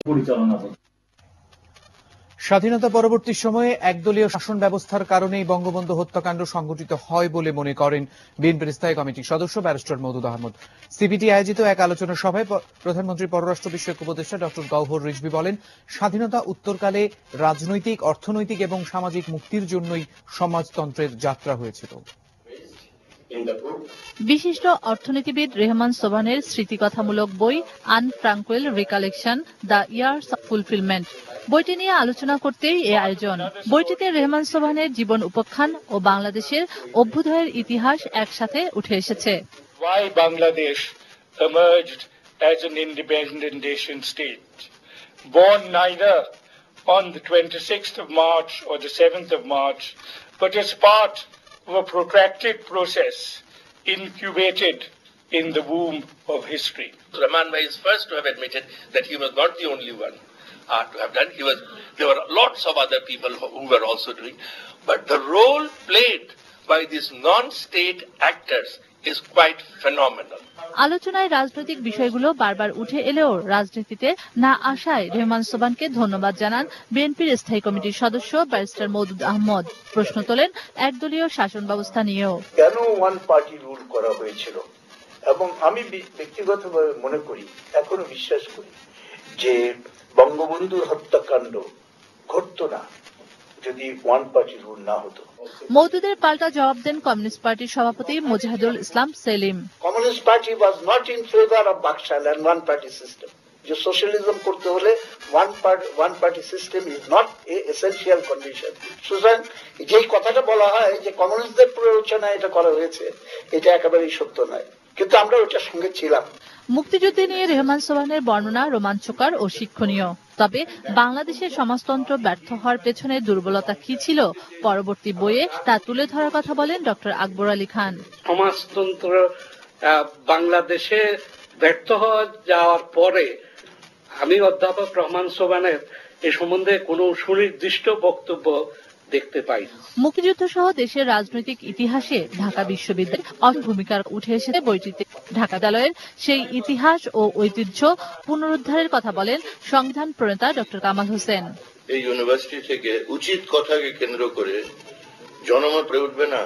পরিচালনা করতে। স্বাধীনতা পরবর্তী সময়ে একদলীয় শাসন ব্যবস্থার কারণেই বঙ্গবন্ধু হত্যাকাণ্ড সংঘটিত হয় বলে মনে করেন বিএনপির স্থায়ী কমিটির সদস্য ব্যারিস্টার মওদুদ আহমদ। সিপিটি আয়োজিত এক আলোচনা সভায় প্রধানমন্ত্রী পররাষ্ট্র বিষয়ক উপদেষ্টা ডক্টর গওহর রিজভী বলেন, স্বাধীনতা উত্তরকালে রাজনৈতিক, অর্থনৈতিক এবং সামাজিক মুক্তির জন্যই সমাজতন্ত্রের যাত্রা হয়েছিল। বিশিষ্ট অর্থনীতিবিদ রেহমান সোবহানের স্মৃতিকথামূলক বই untranquil recollection, the years of fulfilment বইটি নিয়ে আলোচনা করতেই এ আয়োজন। বইটিতে রেহমান সোবহানের জীবন উপাখ্যান ও বাংলাদেশের অভ্যুদয়ের ইতিহাস একসাথে উঠে এসেছে। Why Bangladesh emerged as an independent nation state, born neither on the 26th of March or the 7th of March, but as part of a protracted process incubated in the womb of history. Rahman Bhai is first to have admitted that he was not the only one to have done. There were lots of other people who were also doing, but the role played by these non-state actors is quite phenomenal. আলোচনায় রাজনৈতিক বিষয়গুলো বারবার উঠে এলেও রাজনীতিতে না আসায় রেহমান সোবহানকে ধন্যবাদ জানান বিএনপির স্থায়ী কমিটির সদস্য ব্যারিস্টার মওদুদ আহমদ। প্রশ্ন তোলেন একদলীয় শাসন ব্যবস্থা নিয়েও। কেন ওয়ান পার্টি রুল করা হয়েছিল? এবং আমি ব্যক্তিগতভাবে মনে করি, এখনো বিশ্বাস করি যে বঙ্গবন্ধুর হত্যাকাণ্ড ঘটতো না যদি ওয়ান পার্টি রুল না হতো। মওদুদের পাল্টা জবাব দেন কমিউনিস্ট পার্টির সভাপতি Mojahidul Islam Selim. Communist party was not in favour of BAKSAL and one party system. যে সোশ্যালিজম করতে হলে one party system is not a essential condition. সুতরাং যেই কথাটা বলা হয় যে কমিউনিস্টদের প্ররোচনায় এটা করা হয়েছে, এটা একেবারেই সত্য নয়, কিন্তু আমরা ওটার সঙ্গে ছিলাম। মুক্তিযুদ্ধে নিয়ে রেহমান সোবহানের বর্ণনা রোমাঞ্চকর ও শিক্ষণীয়। তবে বাংলাদেশের সমাজতন্ত্র ব্যর্থ হওয়ার পেছনে দুর্বলতা কি ছিল পরবর্তী বইয়ে তা তুলে ধরার কথা বলেন ডক্টর আকবর আলী খান। সমাজতন্ত্র বাংলাদেশে ব্যর্থ হওয়া যাওয়ার পরে আমি অধ্যাপক রহমান সোবহানের এ সম্বন্ধে কোনো সুনির্দিষ্ট বক্তব্য দেখতে পাই। মুক্তিযুদ্ধ সহ দেশের রাজনৈতিক ইতিহাসে ঢাকা বিশ্ববিদ্যালয়ের ভূমিকা উঠে এসেছে বইটিতে। ঢাকা বিশ্ববিদ্যালয়ের সেই ইতিহাস ও ঐতিহ্য পুনরুদ্ধারের কথা বলেন সংবিধান প্রণেতা ডক্টর কামাল হোসেন। এই ইউনিভার্সিটি থেকে উচিত কথাকে কেন্দ্র করে জনমত উঠবে না।